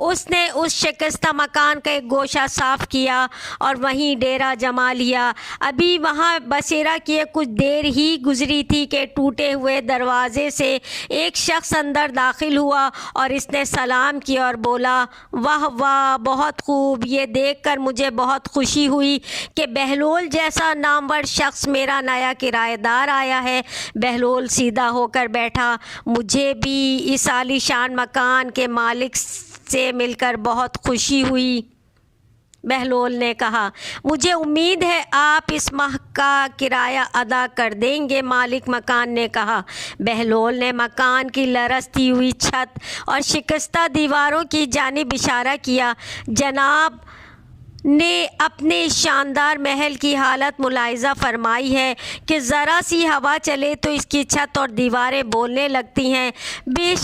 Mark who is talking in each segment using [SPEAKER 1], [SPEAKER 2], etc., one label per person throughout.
[SPEAKER 1] اس نے اس شکستہ مکان کا ایک گوشہ صاف کیا اور وہیں ڈیرا جما لیا۔ ابھی وہاں بصیرہ کیے کچھ دیر ہی گزری تھی کہ ٹوٹے ہوئے دروازے سے ایک شخص اندر داخل ہوا اور اس نے سلام کیا اور بولا، واہ واہ، بہت خوب، یہ دیکھ کر مجھے بہت خوشی ہوئی کہ بہلول جیسا نامور شخص میرا نیا کرایہ دار آیا ہے۔ بہلول سیدھا ہو کر بیٹھا۔ مجھے بھی اس عالی شان مکان کے مالک سے مل کر بہت خوشی ہوئی، بہلول نے کہا۔ مجھے امید ہے آپ اس ماہ کا کرایہ ادا کر دیں گے، مالک مکان نے کہا۔ بہلول نے مکان کی لرزتی ہوئی چھت اور شکستہ دیواروں کی جانب اشارہ کیا۔ جناب نے اپنے شاندار محل کی حالت ملاحظہ فرمائی ہے کہ ذرا سی ہوا چلے تو اس کی چھت اور دیواریں بولنے لگتی ہیں۔ بے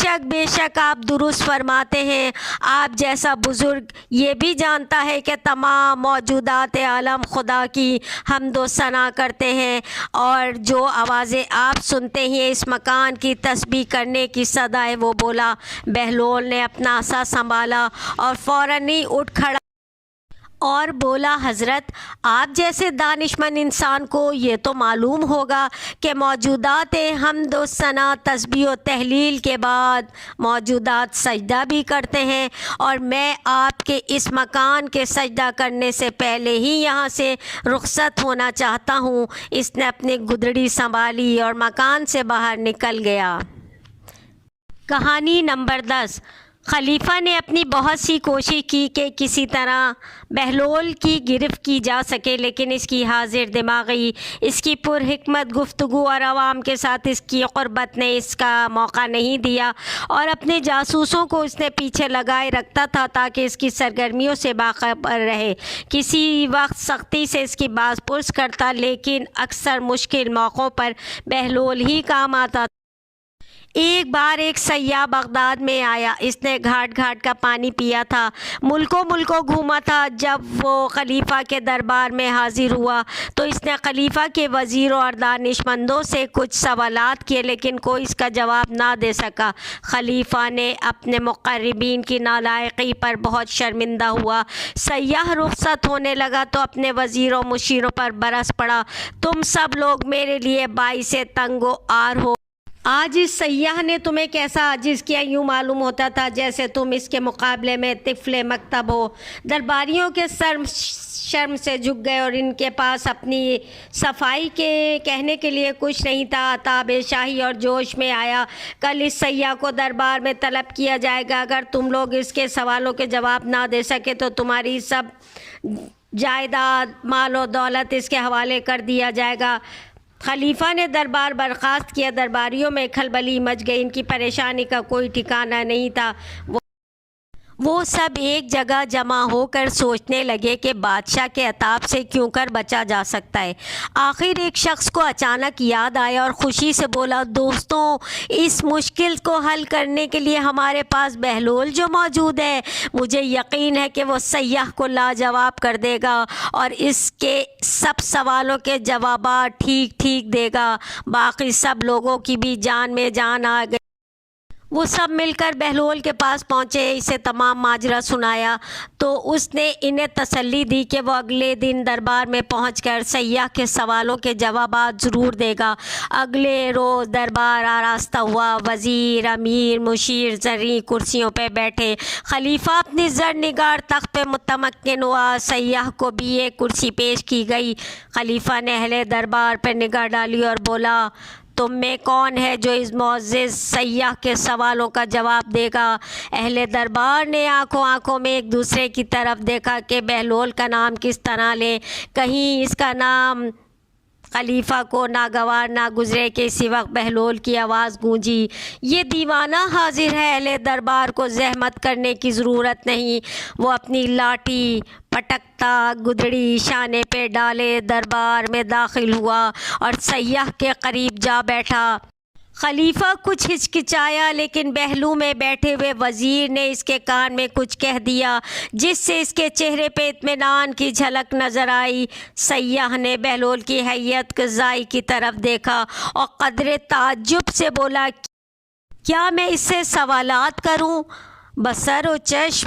[SPEAKER 1] شک آپ درست فرماتے ہیں۔ آپ جیسا بزرگ یہ بھی جانتا ہے کہ تمام موجودات عالم خدا کی حمد و ثنا کرتے ہیں، اور جو آوازیں آپ سنتے ہیں اس مکان کی تسبیح کرنے کی صدا ہے۔ وہ بولا۔ بہلول نے اپنا عصا سنبھالا اور فوراً ہی اٹھ کھڑا اور بولا، حضرت، آپ جیسے دانشمند انسان کو یہ تو معلوم ہوگا کہ موجودات حمد و ثنا تسبیح و تہلیل کے بعد موجودات سجدہ بھی کرتے ہیں، اور میں آپ کے اس مکان کے سجدہ کرنے سے پہلے ہی یہاں سے رخصت ہونا چاہتا ہوں۔ اس نے اپنی گدڑی سنبھالی اور مکان سے باہر نکل گیا۔ کہانی نمبر 10۔ خلیفہ نے اپنی بہت سی کوشش کی کہ کسی طرح بہلول کی گرفت کی جا سکے، لیکن اس کی حاضر دماغی، اس کی پرحکمت گفتگو اور عوام کے ساتھ اس کی قربت نے اس کا موقع نہیں دیا، اور اپنے جاسوسوں کو اس نے پیچھے لگائے رکھتا تھا تاکہ اس کی سرگرمیوں سے باخبر رہے۔ کسی وقت سختی سے اس کی باز پرس کرتا، لیکن اکثر مشکل موقعوں پر بہلول ہی کام آتا تھا۔ ایک بار ایک سیاح بغداد میں آیا۔ اس نے گھاٹ گھاٹ کا پانی پیا تھا، ملکوں گھوما تھا۔ جب وہ خلیفہ کے دربار میں حاضر ہوا تو اس نے خلیفہ کے وزیروں اور دانشمندوں سے کچھ سوالات کیے، لیکن کوئی اس کا جواب نہ دے سکا۔ خلیفہ نے اپنے مقربین کی نالائقی پر بہت شرمندہ ہوا۔ سیاح رخصت ہونے لگا تو اپنے وزیروں مشیروں پر برس پڑا، تم سب لوگ میرے لیے باعث تنگ و آر ہو۔ آج اس سیاح نے تمہیں کیسا عاجز کیا، یوں معلوم ہوتا تھا جیسے تم اس کے مقابلے میں طفل مکتب ہو۔ درباریوں کے سر شرم سے جھک گئے اور ان کے پاس اپنی صفائی کے کہنے کے لیے کچھ نہیں تھا۔ تاب شاہی اور جوش میں آیا، کل اس سیاح کو دربار میں طلب کیا جائے گا۔ اگر تم لوگ اس کے سوالوں کے جواب نہ دے سکے تو تمہاری سب جائیداد، مال و دولت اس کے حوالے کر دیا جائے گا۔ خلیفہ نے دربار برخاست کیا۔ درباریوں میں کھلبلی مچ گئی، ان کی پریشانی کا کوئی ٹھکانہ نہیں تھا۔ وہ سب ایک جگہ جمع ہو کر سوچنے لگے کہ بادشاہ کے عتاب سے کیوں کر بچا جا سکتا ہے۔ آخر ایک شخص کو اچانک یاد آیا اور خوشی سے بولا، دوستوں، اس مشکل کو حل کرنے کے لیے ہمارے پاس بہلول جو موجود ہے، مجھے یقین ہے کہ وہ سیاح کو لاجواب کر دے گا اور اس کے سب سوالوں کے جوابات ٹھیک ٹھیک دے گا۔ باقی سب لوگوں کی بھی جان میں جان آ گئی۔ وہ سب مل کر بہلول کے پاس پہنچے، اسے تمام ماجرا سنایا تو اس نے انہیں تسلی دی کہ وہ اگلے دن دربار میں پہنچ کر سیاح کے سوالوں کے جوابات ضرور دے گا۔ اگلے روز دربار آراستہ ہوا، وزیر، امیر، مشیر زرعی کرسیوں پہ بیٹھے۔ خلیفہ اپنی زر نگار تخت پہ متمکن ہوا۔ سیاح کو بھی ایک کرسی پیش کی گئی۔ خلیفہ نے اہل دربار پر نگاہ ڈالی اور بولا، تم میں کون ہے جو اس معزز سیاح کے سوالوں کا جواب دے گا؟ اہل دربار نے آنکھوں میں ایک دوسرے کی طرف دیکھا کہ بہلول کا نام کس طرح لیں، کہیں اس کا نام خلیفہ کو ناگوار نہ گزرے کہ اسی وقت بہلول کی آواز گونجی، یہ دیوانہ حاضر ہے، اہل دربار کو زحمت کرنے کی ضرورت نہیں۔ وہ اپنی لاٹھی پٹکتا گدڑی شانے پہ ڈالے دربار میں داخل ہوا اور سیاح کے قریب جا بیٹھا۔ خلیفہ کچھ ہچکچایا، لیکن پہلو میں بیٹھے ہوئے وزیر نے اس کے کان میں کچھ کہہ دیا جس سے اس کے چہرے پہ اطمینان کی جھلک نظر آئی۔ سیاح نے بہلول کی ہیئت قضائی کی طرف دیکھا اور قدرے تعجب سے بولا، کیا میں اس سے سوالات کروں؟ بسر و چشم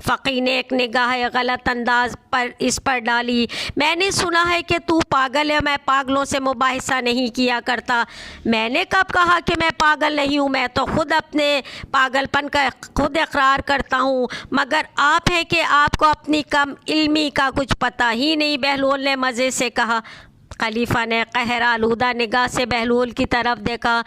[SPEAKER 1] فقی نے ایک نگاہ غلط انداز پر اس پر ڈالی۔ میں نے سنا ہے کہ تو پاگل ہے، میں پاگلوں سے مباحثہ نہیں کیا کرتا۔ میں نے کب کہا کہ میں پاگل نہیں ہوں؟ میں تو خود اپنے پاگل پن کا خود اقرار کرتا ہوں، مگر آپ ہیں کہ آپ کو اپنی کم علمی کا کچھ پتہ ہی نہیں، بہلول نے مزے سے کہا۔ خلیفہ نے قہر آلودہ نگاہ سے بہلول کی طرف دیکھا۔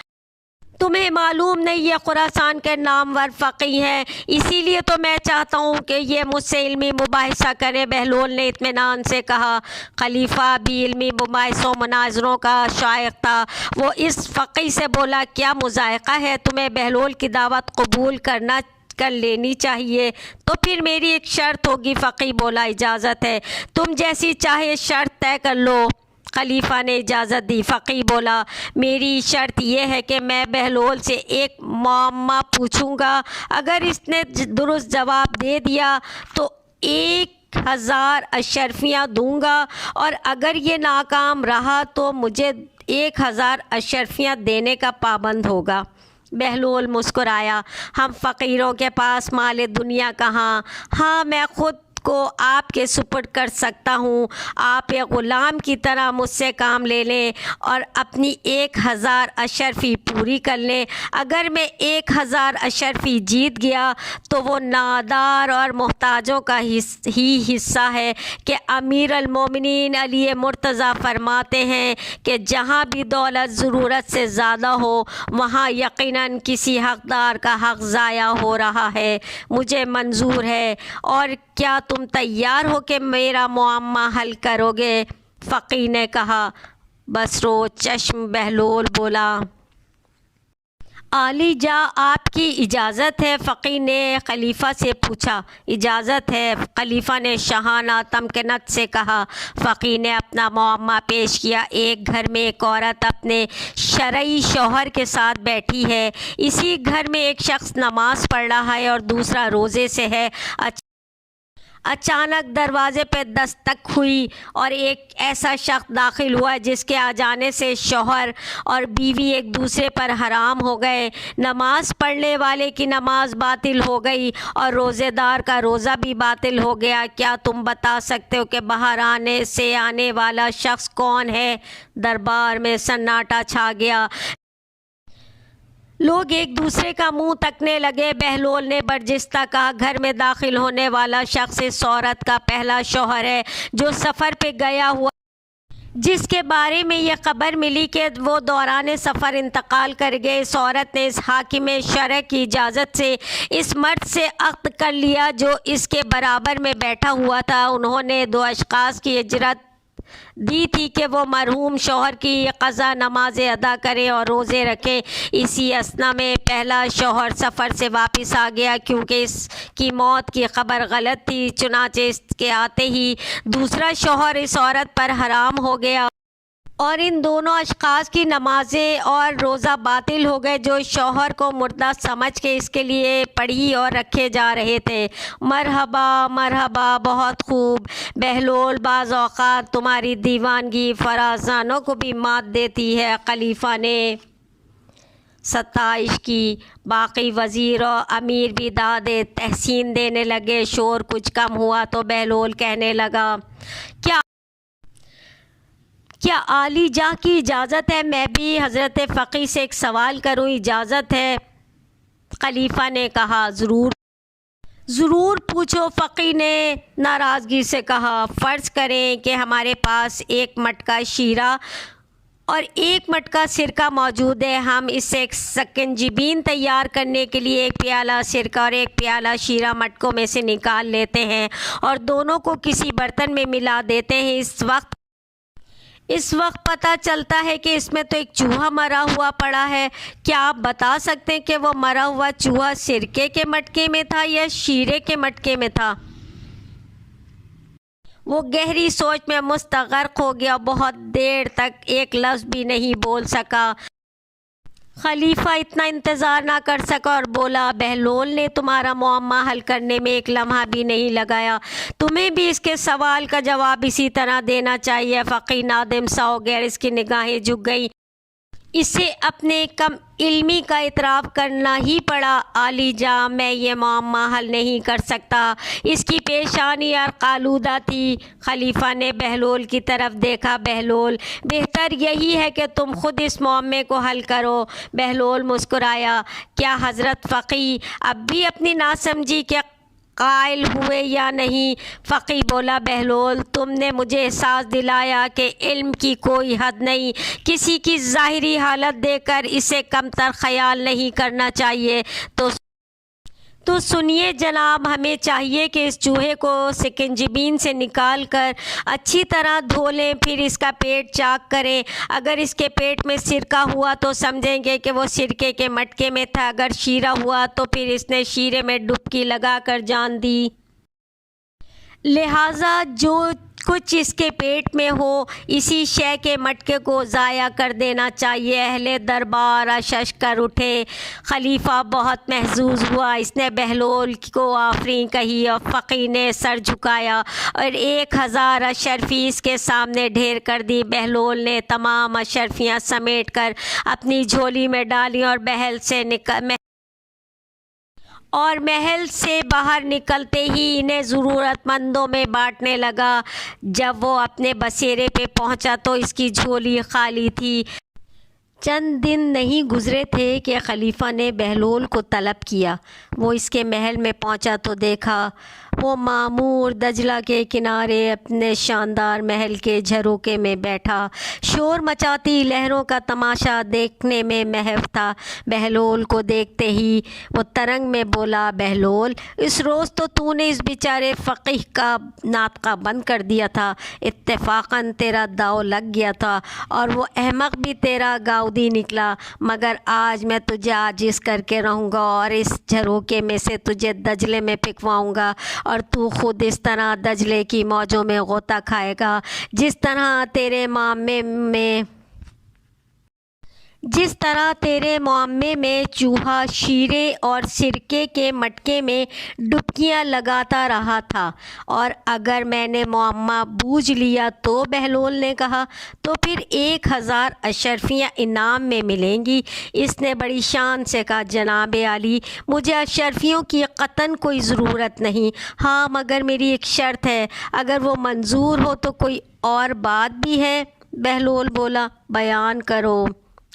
[SPEAKER 1] تمہیں معلوم نہیں یہ خراسان کے نامور فقی ہیں، اسی لیے تو میں چاہتا ہوں کہ یہ مجھ سے علمی مباحثہ کرے، بہلول نے اطمینان سے کہا۔ خلیفہ بھی علمی مباحثوں مناظروں کا شائق تھا۔ وہ اس فقی سے بولا، کیا مذائقہ ہے؟ تمہیں بہلول کی دعوت قبول کر لینی چاہیے۔ تو پھر میری ایک شرط ہوگی، فقی بولا۔ اجازت ہے، تم جیسی چاہے شرط طے کر لو۔ خلیفہ نے اجازت دی۔ فقی بولا، میری شرط یہ ہے کہ میں بہلول سے ایک معمہ پوچھوں گا، اگر اس نے درست جواب دے دیا تو 1000 اشرفیاں دوں گا، اور اگر یہ ناکام رہا تو مجھے 1000 اشرفیاں دینے کا پابند ہوگا۔ بہلول مسکرایا۔ ہم فقیروں کے پاس مال دنیا کہاں؟ ہاں، میں خود کو آپ کے سپرد کر سکتا ہوں۔ آپ ایک غلام کی طرح مجھ سے کام لے لیں اور اپنی 1000 اشرفی پوری کر لیں۔ اگر میں 1000 اشرفی جیت گیا تو وہ نادار اور محتاجوں کا ہی حصہ ہے کہ امیر المومنین علی مرتضیٰ فرماتے ہیں کہ جہاں بھی دولت ضرورت سے زیادہ ہو وہاں یقیناً کسی حقدار کا حق ضائع ہو رہا ہے۔ مجھے منظور ہے، اور کیا تم تیار ہو کہ میرا معمہ حل کرو گے؟ فقی نے کہا۔ بصر و چشم بہلول بولا۔ عالی جاں، آپ کی اجازت ہے؟ فقی نے خلیفہ سے پوچھا۔ اجازت ہے، خلیفہ نے شاہانہ تمکنت سے کہا۔ فقی نے اپنا معمہ پیش کیا۔ ایک گھر میں ایک عورت اپنے شرعی شوہر کے ساتھ بیٹھی ہے۔ اسی گھر میں ایک شخص نماز پڑھ رہا ہے اور دوسرا روزے سے ہے۔ اچانک دروازے پہ دستک ہوئی اور ایک ایسا شخص داخل ہوا جس کے آ جانے سے شوہر اور بیوی ایک دوسرے پر حرام ہو گئے۔ نماز پڑھنے والے کی نماز باطل ہو گئی اور روزے دار کا روزہ بھی باطل ہو گیا۔ کیا تم بتا سکتے ہو کہ باہر آنے والا شخص کون ہے؟ دربار میں سناٹا چھا گیا۔ لوگ ایک دوسرے کا منہ تکنے لگے۔ بہلول نے برجستہ کہا، گھر میں داخل ہونے والا شخص اس عورت کا پہلا شوہر ہے جو سفر پہ گیا ہوا، جس کے بارے میں یہ خبر ملی کہ وہ دوران سفر انتقال کر گئے۔ اس عورت نے اس حاکم شرع کی اجازت سے اس مرد سے عقد کر لیا جو اس کے برابر میں بیٹھا ہوا تھا۔ انہوں نے 2 اشخاص کی اجرت دی تھی کہ وہ مرحوم شوہر کی قضا نمازیں ادا کریں اور روزے رکھیں۔ اسی اثنا میں پہلا شوہر سفر سے واپس آ گیا، کیونکہ اس کی موت کی خبر غلط تھی۔ چنانچہ اس کے آتے ہی دوسرا شوہر اس عورت پر حرام ہو گیا اور ان دونوں اشخاص کی نمازیں اور روزہ باطل ہو گئے جو شوہر کو مردہ سمجھ کے اس کے لیے پڑھی اور رکھے جا رہے تھے۔ مرحبا مرحبا، بہت خوب بہلول، بعض اوقات تمہاری دیوانگی فرازانوں کو بھی مات دیتی ہے۔ خلیفہ نے ستائش کی۔ باقی وزیر و امیر بھی داد تحسین دینے لگے۔ شور کچھ کم ہوا تو بہلول کہنے لگا، کیا عالی جاں کی اجازت ہے میں بھی حضرت فقی سے ایک سوال کروں؟ اجازت ہے، خلیفہ نے کہا۔ ضرور پوچھو، فقی نے ناراضگی سے کہا۔ فرض کریں کہ ہمارے پاس 1 مٹکا شیرہ اور 1 مٹکا سرکہ موجود ہے۔ ہم اس سے ایک سکنجبین تیار کرنے کے لیے 1 پیالہ سرکہ اور 1 پیالہ شیرہ مٹکوں میں سے نکال لیتے ہیں اور دونوں کو کسی برتن میں ملا دیتے ہیں۔ اس وقت پتہ چلتا ہے کہ اس میں تو ایک چوہا مرا ہوا پڑا ہے۔ کیا آپ بتا سکتے ہیں کہ وہ مرا ہوا چوہا سرکے کے مٹکے میں تھا یا شیرے کے مٹکے میں تھا؟ وہ گہری سوچ میں مستغرق ہو گیا، بہت دیر تک ایک لفظ بھی نہیں بول سکا۔ خلیفہ اتنا انتظار نہ کر سکا اور بولا، بہلول نے تمہارا معمہ حل کرنے میں 1 لمحہ بھی نہیں لگایا، تمہیں بھی اس کے سوال کا جواب اسی طرح دینا چاہیے۔ فقی نادم سا ہو گیا، اس کی نگاہیں جھک گئیں۔ اسے اپنے کم علمی کا اعتراف کرنا ہی پڑا۔ عالی جاں میں یہ معمہ حل نہیں کر سکتا۔ اس کی پیشانی آلودہ تھی۔ خلیفہ نے بہلول کی طرف دیکھا۔ بہلول، بہتر یہی ہے کہ تم خود اس معمے کو حل کرو۔ بہلول مسکرایا۔ کیا حضرت فقی اب بھی اپنی ناسمجھی کے قائل ہوئے یا نہیں؟ فقی بولا، بہلول، تم نے مجھے احساس دلایا کہ علم کی کوئی حد نہیں۔ کسی کی ظاہری حالت دیکھ کر اسے کمتر خیال نہیں کرنا چاہیے۔ تو سنیے جناب، ہمیں چاہیے کہ اس چوہے کو سکنجبین سے نکال کر اچھی طرح دھو لیں، پھر اس کا پیٹ چاک کریں۔ اگر اس کے پیٹ میں سرکہ ہوا تو سمجھیں گے کہ وہ سرکے کے مٹکے میں تھا، اگر شیرہ ہوا تو پھر اس نے شیرے میں ڈبکی لگا کر جان دی۔ لہٰذا جو کچھ اس کے پیٹ میں ہو، اسی شے کے مٹکے کو ضائع کر دینا چاہیے۔ اہل دربار اشش کر اٹھے۔ خلیفہ بہت محظوظ ہوا۔ اس نے بہلول کو آفرین کہی اور فقی نے سر جھکایا اور 1000 اشرفی اس کے سامنے ڈھیر کر دی۔ بہلول نے تمام اشرفیاں سمیٹ کر اپنی جھولی میں ڈالیں اور محل سے باہر نکلتے ہی انہیں ضرورت مندوں میں بانٹنے لگا۔ جب وہ اپنے بسیرے پہ پہنچا تو اس کی جھولی خالی تھی۔ چند دن نہیں گزرے تھے کہ خلیفہ نے بہلول کو طلب کیا۔ وہ اس کے محل میں پہنچا تو دیکھا وہ معمور دجلہ کے کنارے اپنے شاندار محل کے جھروکے میں بیٹھا، شور مچاتی لہروں کا تماشا دیکھنے میں محو تھا۔ بہلول کو دیکھتے ہی وہ ترنگ میں بولا، بہلول، اس روز تو نے اس بیچارے فقیہ کا ناطقہ بند کر دیا تھا۔ اتفاقاً تیرا داؤ لگ گیا تھا اور وہ احمق بھی تیرا گاؤدی نکلا، مگر آج میں تجھے عاجز کر کے رہوں گا اور اس جھروکے میں سے تجھے دجلے میں پھینکواؤں گا اور تو خود اس طرح دجلے کی موجوں میں غوطہ کھائے گا جس طرح تیرے معمے میں چوہا شیرے اور سرکے کے مٹکے میں ڈبکیاں لگاتا رہا تھا۔ اور اگر میں نے معمہ بوجھ لیا تو، بہلول نے کہا، تو پھر 1000 اشرفیاں انعام میں ملیں گی۔ اس نے بڑی شان سے کہا، جناب عالی، مجھے اشرفیوں کی قطعاً کوئی ضرورت نہیں، ہاں مگر میری ایک شرط ہے، اگر وہ منظور ہو تو۔ کوئی اور بات بھی ہے؟ بہلول بولا، بیان کرو۔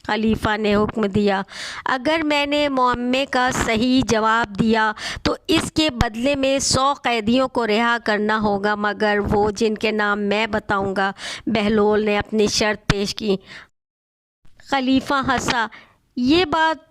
[SPEAKER 1] خلیفہ نے حکم دیا، اگر میں نے معمے کا صحیح جواب دیا تو اس کے بدلے میں 100 قیدیوں کو رہا کرنا ہوگا، مگر وہ جن کے نام میں بتاؤں گا۔ بہلول نے اپنی شرط پیش کی۔ خلیفہ ہنسا، یہ بات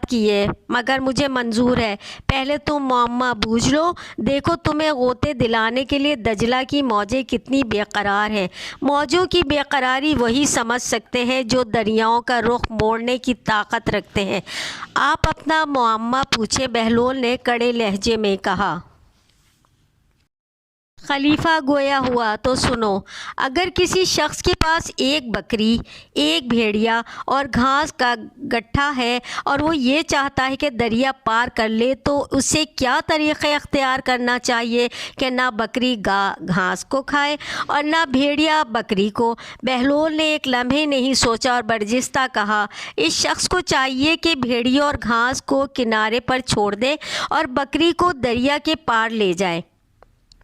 [SPEAKER 1] کی ہے، مگر مجھے منظور ہے۔ پہلے تم معمہ بوجھ لو۔ دیکھو، تمہیں غوطے دلانے کے لیے دجلہ کی موجیں کتنی بے قرار ہیں۔ موجوں کی بے قراری وہی سمجھ سکتے ہیں جو دریاؤں کا رخ موڑنے کی طاقت رکھتے ہیں۔ آپ اپنا معمہ پوچھیں، بہلول نے کڑے لہجے میں کہا۔ خلیفہ گویا ہوا، تو سنو، اگر کسی شخص کے پاس ایک بکری، ایک بھیڑیا اور گھاس کا گٹھا ہے اور وہ یہ چاہتا ہے کہ دریا پار کر لے، تو اسے کیا طریقہ اختیار کرنا چاہیے کہ نہ بکری گھاس کو کھائے اور نہ بھیڑیا بکری کو؟ بہلول نے ایک لمحے نہیں سوچا اور برجستہ کہا، اس شخص کو چاہیے کہ بھیڑیا اور گھاس کو کنارے پر چھوڑ دے اور بکری کو دریا کے پار لے جائے،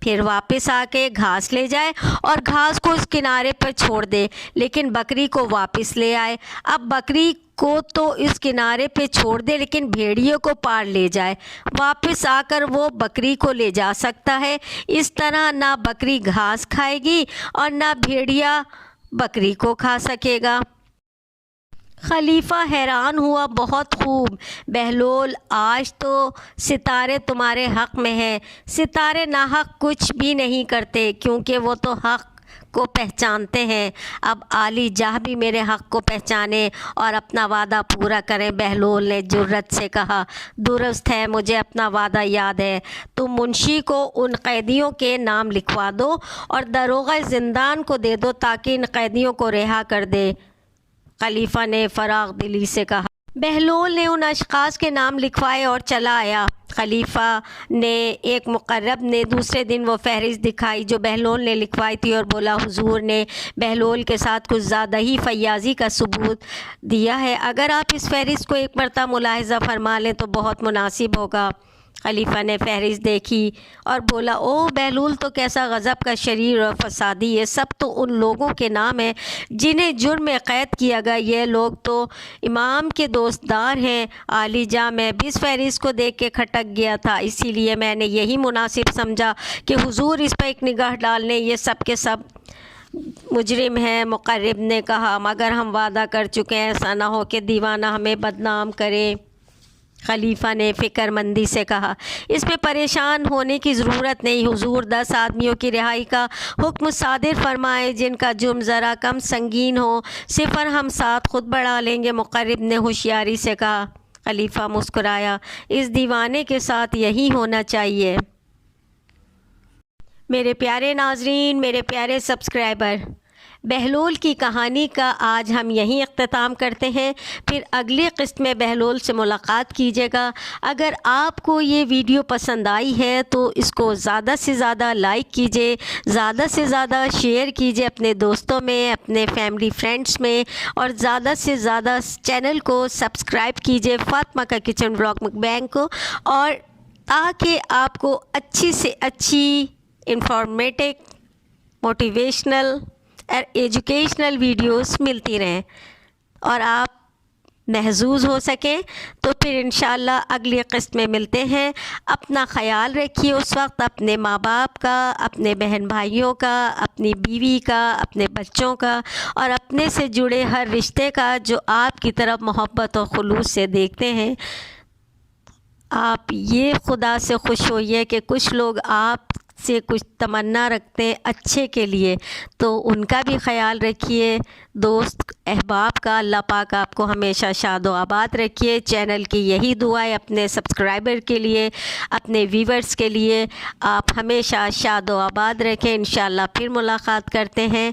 [SPEAKER 1] پھر واپس آ کے گھاس لے جائے اور گھاس کو اس کنارے پر چھوڑ دے، لیکن بکری کو واپس لے آئے۔ اب بکری کو تو اس کنارے پہ چھوڑ دے لیکن بھیڑیے کو پار لے جائے، واپس آ کر وہ بکری کو لے جا سکتا ہے۔ اس طرح نہ بکری گھاس کھائے گی اور نہ بھیڑیا بکری کو کھا سکے گا۔ خلیفہ حیران ہوا، بہت خوب بہلول، آج تو ستارے تمہارے حق میں ہیں۔ ستارے ناحق کچھ بھی نہیں کرتے کیونکہ وہ تو حق کو پہچانتے ہیں۔ اب عالی جاہ بھی میرے حق کو پہچانے اور اپنا وعدہ پورا کریں۔ بہلول نے جرأت سے کہا، درست ہے، مجھے اپنا وعدہ یاد ہے۔ تم منشی کو ان قیدیوں کے نام لکھوا دو اور داروغہ زندان کو دے دو تاکہ ان قیدیوں کو رہا کر دے۔ خلیفہ نے فراخ دلی سے کہا۔ بہلول نے ان اشخاص کے نام لکھوائے اور چلا آیا۔ خلیفہ نے ایک مقرب نے دوسرے دن وہ فہرست دکھائی جو بہلول نے لکھوائی تھی اور بولا حضور نے بہلول کے ساتھ کچھ زیادہ ہی فیاضی کا ثبوت دیا ہے، اگر آپ اس فہرست کو ایک مرتبہ ملاحظہ فرما لیں تو بہت مناسب ہوگا۔ خلیفہ نے فہرست دیکھی اور بولا او بہلول تو کیسا غضب کا شریر اور فسادی ہے، سب تو ان لوگوں کے نام ہیں جنہیں جرم میں قید کیا گیا، یہ لوگ تو امام کے دوستدار ہیں۔ عالی جاں میں بھی اس فہرست کو دیکھ کے کھٹک گیا تھا، اسی لیے میں نے یہی مناسب سمجھا کہ حضور اس پر ایک نگاہ ڈال لیں، یہ سب کے سب مجرم ہیں۔ مقرب نے کہا مگر ہم وعدہ کر چکے ہیں، ایسا نہ ہو کہ دیوانہ ہمیں بدنام کرے۔ خلیفہ نے فکر مندی سے کہا اس میں پریشان ہونے کی ضرورت نہیں، حضور 10 آدمیوں کی رہائی کا حکم صادر فرمائے جن کا جرم ذرا کم سنگین ہو، صفر ہم 7 خود بڑھا لیں گے۔ مقرب نے ہوشیاری سے کہا۔ خلیفہ مسکرایا، اس دیوانے کے ساتھ یہی ہونا چاہیے۔ میرے پیارے ناظرین، میرے پیارے سبسکرائبر، بہلول کی کہانی کا آج ہم یہیں اختتام کرتے ہیں، پھر اگلی قسط میں بہلول سے ملاقات کیجیے گا۔ اگر آپ کو یہ ویڈیو پسند آئی ہے تو اس کو زیادہ سے زیادہ لائک کیجیے، زیادہ سے زیادہ شیئر کیجیے اپنے دوستوں میں، اپنے فیملی فرینڈس میں، اور زیادہ سے زیادہ چینل کو سبسکرائب کیجیے فاطمہ کا کچن ولاگ مکبینگ کو، اور تاکہ آپ کو اچھی سے اچھی انفارمیٹو، موٹیویشنل اور ایجوکیشنل ویڈیوز ملتی رہیں اور آپ محظوظ ہو سکیں۔ تو پھر انشاءاللہ اگلی قسط میں ملتے ہیں۔ اپنا خیال رکھیے اس وقت، اپنے ماں باپ کا، اپنے بہن بھائیوں کا، اپنی بیوی کا، اپنے بچوں کا، اور اپنے سے جڑے ہر رشتے کا جو آپ کی طرف محبت اور خلوص سے دیکھتے ہیں۔ آپ یہ خدا سے خوش ہوئیے کہ کچھ لوگ آپ سے کچھ تمنا رکھتے ہیں اچھے کے لیے، تو ان کا بھی خیال رکھیے۔ دوست احباب کا اللہ پاک آپ کو ہمیشہ شاد و آباد رکھیے۔ چینل کی یہی دعائیں اپنے سبسکرائبر کے لیے، اپنے ویورز کے لیے، آپ ہمیشہ شاد و آباد رکھیں۔ انشاءاللہ پھر ملاقات کرتے ہیں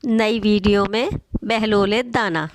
[SPEAKER 1] نئی ویڈیو میں۔ بہلول دانا۔